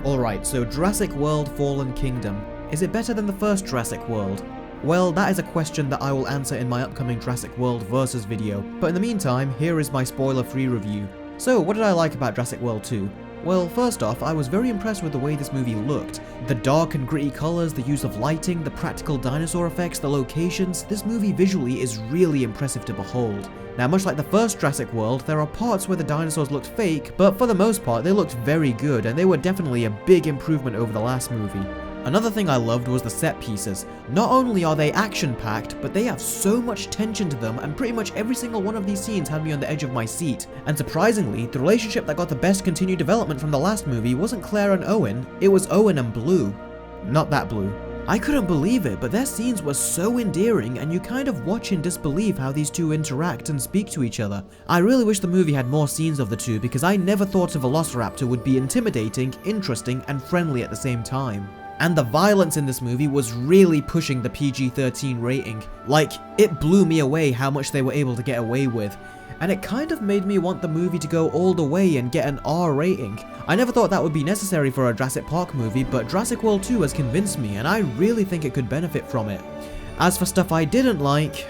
Alright, so Jurassic World Fallen Kingdom. Is it better than the first Jurassic World? Well, that is a question that I will answer in my upcoming Jurassic World Versus video, but in the meantime, here is my spoiler-free review. So, what did I like about Jurassic World 2? Well, first off, I was very impressed with the way this movie looked. The dark and gritty colours, the use of lighting, the practical dinosaur effects, the locations, this movie visually is really impressive to behold. Now, much like the first Jurassic World, there are parts where the dinosaurs looked fake, but for the most part they looked very good, and they were definitely a big improvement over the last movie. Another thing I loved was the set pieces. Not only are they action-packed, but they have so much tension to them, and pretty much every single one of these scenes had me on the edge of my seat. And surprisingly, the relationship that got the best continued development from the last movie wasn't Claire and Owen, it was Owen and Blue. Not that Blue. I couldn't believe it, but their scenes were so endearing, and you kind of watch in disbelief how these two interact and speak to each other. I really wish the movie had more scenes of the two, because I never thought a Velociraptor would be intimidating, interesting, and friendly at the same time. And the violence in this movie was really pushing the PG-13 rating. Like, it blew me away how much they were able to get away with. And it kind of made me want the movie to go all the way and get an R rating. I never thought that would be necessary for a Jurassic Park movie, but Jurassic World 2 has convinced me, and I really think it could benefit from it. As for stuff I didn't like,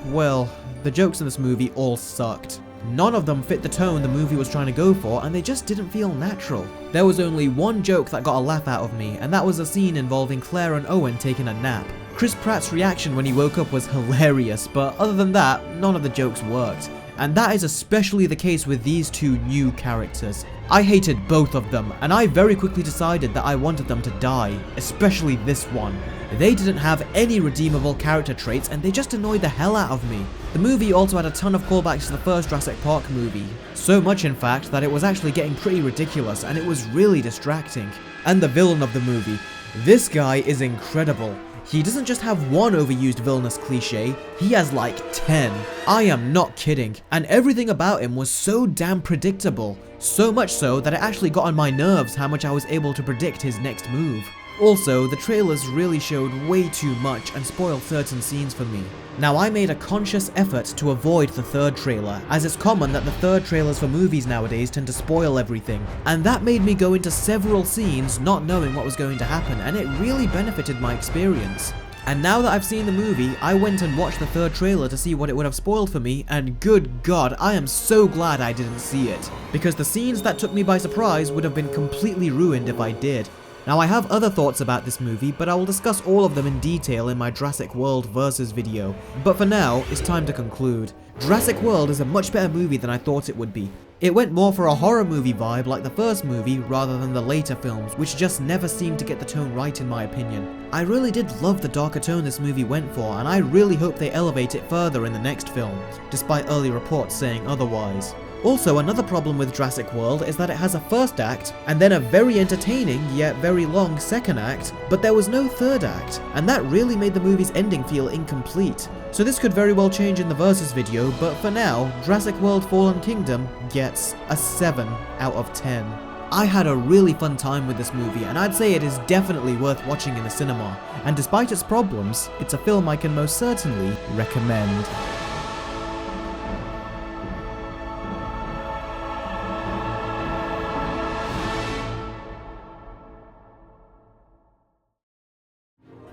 well, the jokes in this movie all sucked. None of them fit the tone the movie was trying to go for, and they just didn't feel natural. There was only one joke that got a laugh out of me, and that was a scene involving Claire and Owen taking a nap. Chris Pratt's reaction when he woke up was hilarious, but other than that, none of the jokes worked. And that is especially the case with these two new characters. I hated both of them, and I very quickly decided that I wanted them to die, especially this one. They didn't have any redeemable character traits, and they just annoyed the hell out of me. The movie also had a ton of callbacks to the first Jurassic Park movie. So much in fact that it was actually getting pretty ridiculous, and it was really distracting. And the villain of the movie. This guy is incredible. He doesn't just have one overused villainous cliche, he has like 10. I am not kidding, and everything about him was so damn predictable. So much so that it actually got on my nerves how much I was able to predict his next move. Also, the trailers really showed way too much and spoiled certain scenes for me. Now, I made a conscious effort to avoid the third trailer, as it's common that the third trailers for movies nowadays tend to spoil everything, and that made me go into several scenes not knowing what was going to happen, and it really benefited my experience. And now that I've seen the movie, I went and watched the third trailer to see what it would have spoiled for me, and good god, I am so glad I didn't see it, because the scenes that took me by surprise would have been completely ruined if I did. Now, I have other thoughts about this movie, but I will discuss all of them in detail in my Jurassic World Versus video. But for now, it's time to conclude. Jurassic World is a much better movie than I thought it would be. It went more for a horror movie vibe like the first movie rather than the later films, which just never seemed to get the tone right in my opinion. I really did love the darker tone this movie went for, and I really hope they elevate it further in the next film, despite early reports saying otherwise. Also, another problem with Jurassic World is that it has a first act, and then a very entertaining yet very long second act, but there was no third act, and that really made the movie's ending feel incomplete. So this could very well change in the Versus video, but for now, Jurassic World Fallen Kingdom gets a 7 out of 10. I had a really fun time with this movie, and I'd say it is definitely worth watching in the cinema, and despite its problems, it's a film I can most certainly recommend.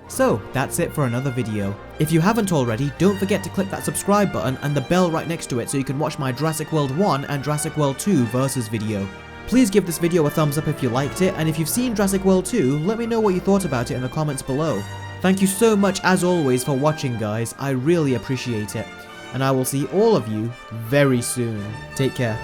So, that's it for another video. If you haven't already, don't forget to click that subscribe button and the bell right next to it so you can watch my Jurassic World 1 and Jurassic World 2 Versus video. Please give this video a thumbs up if you liked it, and if you've seen Jurassic World 2, let me know what you thought about it in the comments below. Thank you so much as always for watching, guys, I really appreciate it. And I will see all of you very soon. Take care.